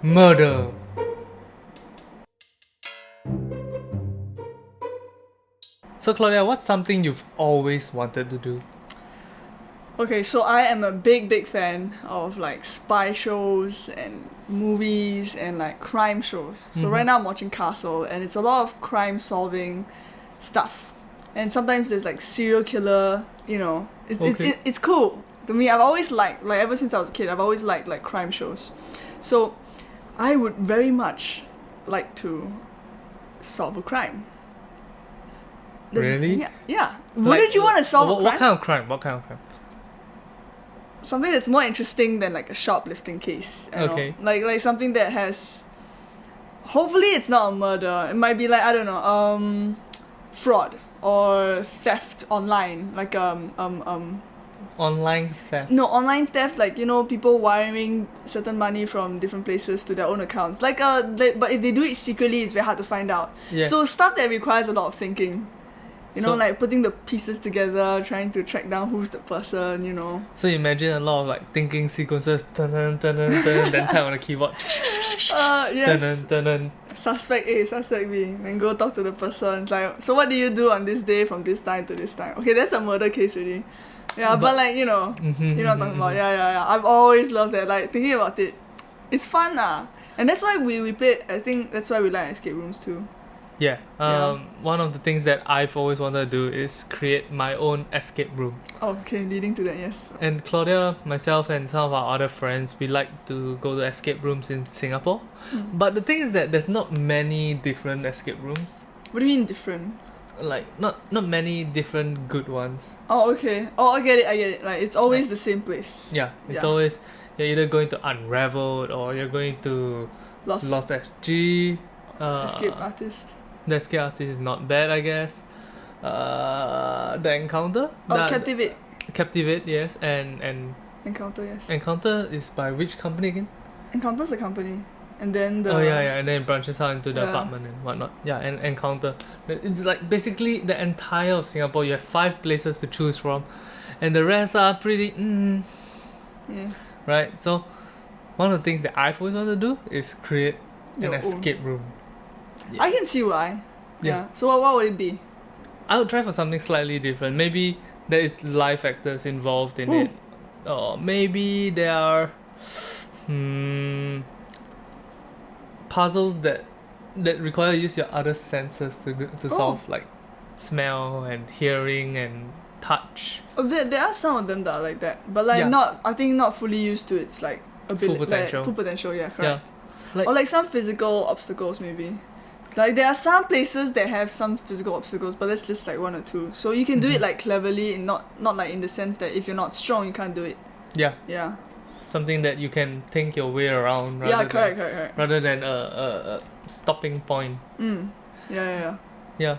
Murder. So Claudia, what's something you've always wanted to do? Okay, so I am a big fan of like spy shows and movies and like crime shows. So right now I'm watching Castle and it's a lot of crime solving stuff. And sometimes there's like serial killer, it's cool. To me, I've always liked, like ever since I was a kid, I've always liked like crime shows. So I would very much like to solve a crime. Really? Yeah. Wouldn't you want to solve a crime? What kind of crime? What kind of crime? Something that's more interesting than like a shoplifting case. Okay. Like something that has. Hopefully, it's not a murder. It might be like, I don't know, fraud or theft online, like Online theft. No, online theft, like people wiring certain money from different places to their own accounts. But if they do it secretly, it's very hard to find out. Yeah. So stuff that requires a lot of thinking. So- like putting the pieces together, trying to track down who's the person. So imagine a lot of like thinking sequences, dun dun dun dun dun, then type on the keyboard, Yes. dun dun dun. Suspect A, suspect B. Then go talk to the person. It's like, so what do you do on this day from this time to this time? Okay, that's a murder case really. Yeah, but like, you know what I'm talking about. Yeah. I've always loved that. Like, thinking about it, it's fun And that's why we play, I think that's why we like escape rooms too. Yeah. Yeah. One of the things that I've always wanted to do is create my own escape room. Oh, okay, leading to that, yes. And Claudia, myself, and some of our other friends, we like to go to escape rooms in Singapore. But the thing is that there's not many different escape rooms. What do you mean different? Like not many different good ones. Oh, okay. Oh, I get it. Like, it's always the same place. Yeah, it's Yeah. always you're either going to Unraveled or you're going to Lost SG. Escape artist. The escape artist is not bad, I guess. The Encounter. Captivate. Captivate, yes, and Encounter, yes. Encounter is by which company again? Encounter's the company. And then the... Oh yeah, and then it branches out into the Yeah. apartment and whatnot. Yeah, and Encounter. It's like basically the entire of Singapore. You have 5 places to choose from, and the rest are pretty. Yeah. Right. So, one of the things that I've always wanted to do is create Your an own. escape room. Yeah. I can see why. Yeah. So what would it be? I would try for something slightly different. Maybe there is live actors involved in Ooh. it, or maybe there are puzzles that require you use your other senses to solve, like smell and hearing and touch. Oh, there are some of them that are like that, but like Yeah. I think not fully used to its like ability, potential. Like, full potential, yeah, correct. Yeah. Like- or like some physical obstacles maybe. Like there are some places that have some physical obstacles, but that's just like 1 or 2. So you can do it like cleverly and not like in the sense that if you're not strong you can't do it. Yeah. Yeah. Something that you can think your way around. Yeah, correct. Rather than a stopping point. Yeah. Yeah.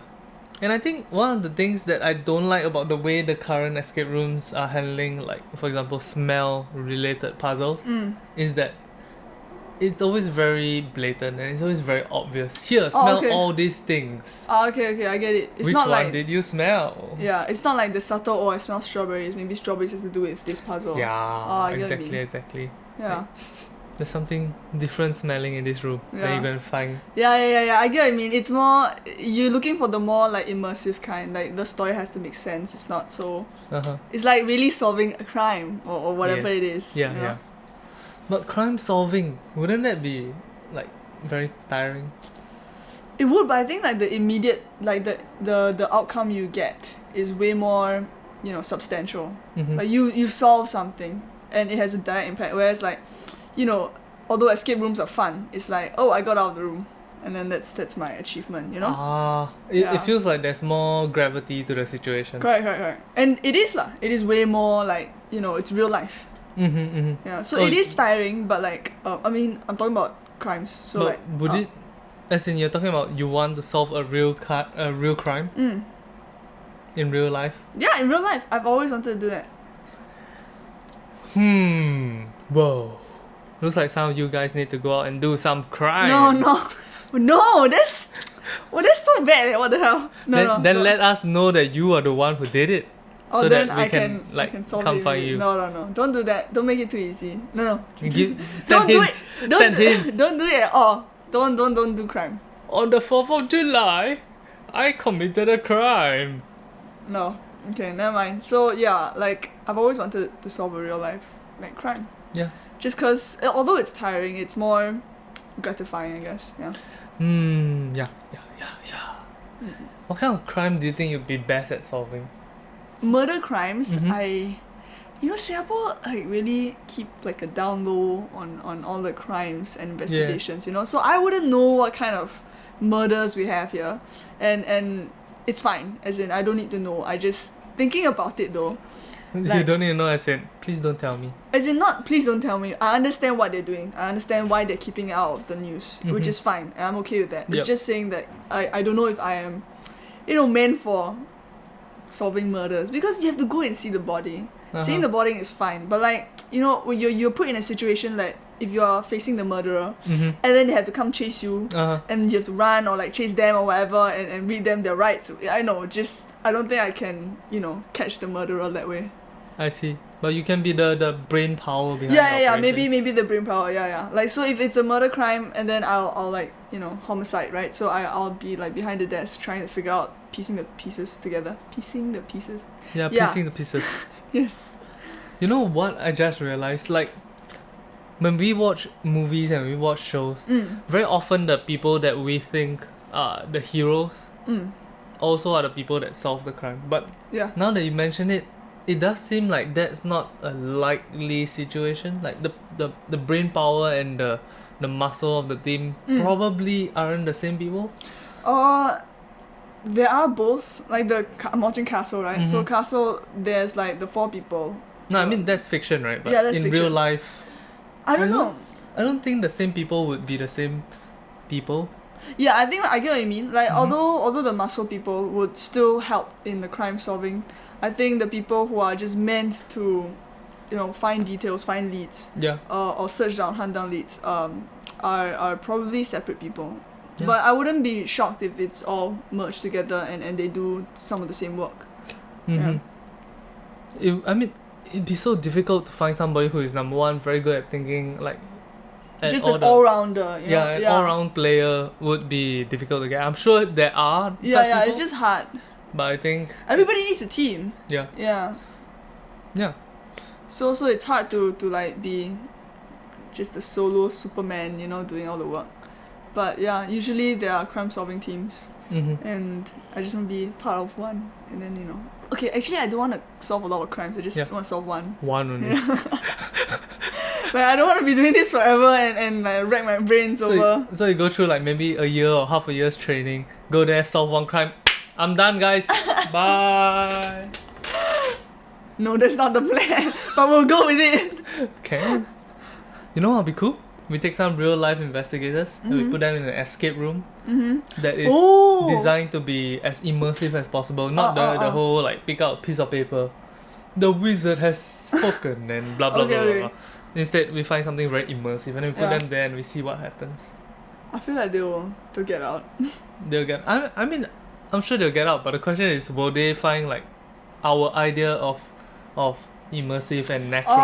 And I think one of the things that I don't like about the way the current escape rooms are handling, like, for example, smell-related puzzles, is that it's always very blatant and it's always very obvious. Here, smell okay. all these things. Okay, I get it. It's Which not one like did you smell? yeah, it's not like the subtle. I smell strawberries. Maybe strawberries has to do with this puzzle. Yeah, I get what you mean. exactly. Yeah. There's something different smelling in this room that Yeah. you're gonna find. Yeah. I get what you mean. It's more you're looking for the more like immersive kind. Like the story has to make sense. It's not so. Uh-huh. It's like really solving a crime or whatever Yeah. it is. Yeah, you know? yeah. But crime solving, wouldn't that be like very tiring? It would, but I think like the immediate like the outcome you get is way more substantial. Mhm. Like you solve something and it has a direct impact. Whereas like although escape rooms are fun, it's like I got out of the room. And then that's my achievement, you know? It Yeah. feels like there's more gravity to the situation. Correct. And it is lah. It is way more like, it's real life. Yeah. So Oh, it is tiring, but like, I mean, I'm talking about crimes. So but like, would it, as in you're talking about you want to solve a real crime in real life? Yeah, in real life, I've always wanted to do that. Whoa. Looks like some of you guys need to go out and do some crime. No, that's so bad. What the hell? No. Then let us know that you are the one who did it. Oh, so then that we I can I like can solve come it. find you. No. Don't do that. Don't make it too easy. No. Send do hints. it. Don't Send hints. Don't do it at all. Don't do crime. On the 4th of July, I committed a crime. No. Okay, never mind. So yeah, like I've always wanted to solve a real life like crime. Yeah. Just because, although it's tiring, it's more gratifying, I guess. Yeah. Yeah. What kind of crime do you think you'd be best at solving? Murder crimes, Mhm. Singapore like really keep like a down low on all the crimes and investigations, So I wouldn't know what kind of murders we have here, and it's fine. As in, I don't need to know. I just thinking about it though. You Like- don't need to know, as in, please don't tell me. As in, not please don't tell me. I understand what they're doing. I understand why they're keeping it out of the news, which Mhm. is fine, and I'm okay with that. It's Yep. just saying that I don't know if I am, meant for solving murders, because you have to go and see the body. Seeing the body is fine, but like when you're put in a situation like if you're facing the murderer, Mm-hmm. and then they have to come chase you, and you have to run or like chase them or whatever, and read them their rights. I know, just I don't think I can catch the murderer that way. I see. But you can be the brain power behind Yeah. the Maybe the brain power. Yeah. Like, so if it's a murder crime, and then I'll like homicide, right? So I'll be like behind the desk trying to figure out piecing the pieces together. Piecing the pieces. Yeah, Yeah. piecing the pieces. Yes. You know what I just realized? Like, when we watch movies and we watch shows, very often the people that we think are the heroes also are the people that solve the crime. But Yeah. now that you mention it, it does seem like that's not a likely situation. Like the brain power and the muscle of the team probably aren't the same people. There are both. Like I'm watching Castle, right? So Castle, there's like the 4 people. No, I mean that's fiction, right? But Yeah, that's in fiction. real life, I don't know. I don't think the same people would be the same people. Yeah, I think I get what you mean. Like although the muscle people would still help in the crime solving, I think the people who are just meant to, find details, find leads, Yeah. or search down, hunt down leads, are probably separate people. Yeah. But I wouldn't be shocked if it's all merged together and they do some of the same work. It'd be so difficult to find somebody who is number one very good at thinking like. at Just all an the- all-rounder. an all-round player would be difficult to get. I'm sure there are. such Yeah, people, it's just hard. But I think. Everybody needs a team. Yeah. Yeah. Yeah. So it's hard to like be just a solo Superman, doing all the work. But yeah, usually there are crime solving teams, and I just want to be part of one. And then okay, actually I don't want to solve a lot of crimes. I just want to solve one. One only. Like I don't want to be doing this forever and like rack my brains over. So you go through like maybe a year or half a year's training. Go there, solve one crime. I'm done, guys. Bye. No, that's not the plan. But we'll go with it. Okay. You know what'll be cool? We take some real life investigators and we put them in an escape room that is designed to be as immersive as possible. Not the whole like pick out a piece of paper. The wizard has spoken and blah blah blah blah. Instead, we find something very immersive and then we put them there and we see what happens. I feel like they'll get out. They'll get. I mean, I'm sure they'll get out. But the question is, will they find like our idea of immersive and natural?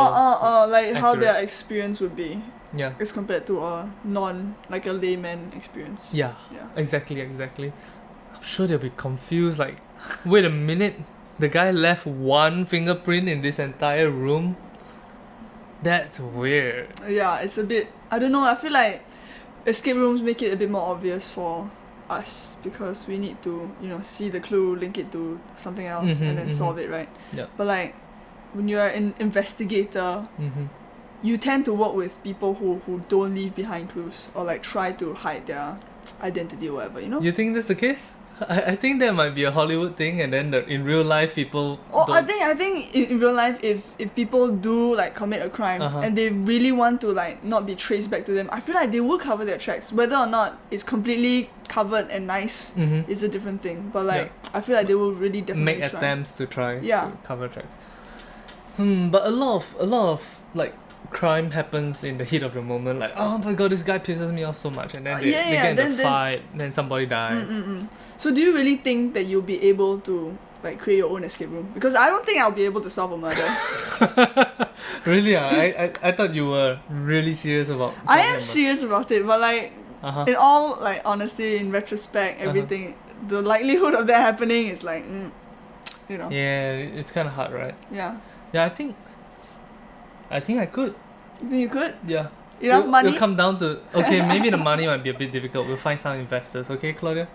Like how accurate. their experience would be. Yeah. As compared to a like a layman experience. Yeah. Yeah. Exactly. I'm sure they'll be confused. Like, wait a minute, the guy left one fingerprint in this entire room. That's weird. Yeah, it's a bit. I don't know. I feel like escape rooms make it a bit more obvious for us because we need to, see the clue, link it to something else, and then solve it, right? Yeah. But like, when you're an investigator, you tend to work with people who don't leave behind clues or like try to hide their identity or whatever, You think that's the case? I think that might be a Hollywood thing, and then in real life people. I think in real life, if people do like commit a crime and they really want to like not be traced back to them, I feel like they will cover their tracks. Whether or not it's completely covered and nice is a different thing. But like I feel like they will really definitely make try. attempts to try Yeah. to cover tracks. But a lot of like crime happens in the heat of the moment. Like, oh my god, this guy pisses me off so much, and then they get in a fight, then somebody dies. So do you really think that you'll be able to like create your own escape room, because I don't think I'll be able to solve a murder. Really? I thought you were really serious about I am solving serious about it, but like Uh-huh. in all like honesty, in retrospect, everything, the likelihood of that happening is like, you know. Yeah, it's kind of hard, right? Yeah. Yeah, I think I could. You think you could? Yeah. Enough money? It'll come down to, okay, maybe the money might be a bit difficult. We'll find some investors, okay, Claudia?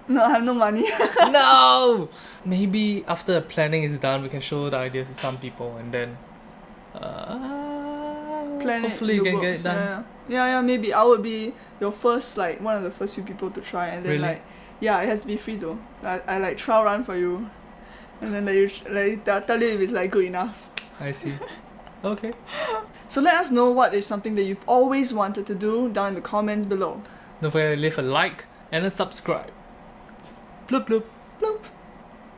No, I have no money. No! Maybe after the planning is done, we can show the ideas to some people and then Plan hopefully you can get it done. Yeah, maybe I would be your first, like, one of the first few people to try, and then Really? like, yeah, it has to be free though. I like trial run for you, and then I'll tell you if it's like good enough. I see. Okay. So let us know what is something that you've always wanted to do down in the comments below. Don't forget to leave a like and a subscribe. Bloop bloop. Bloop.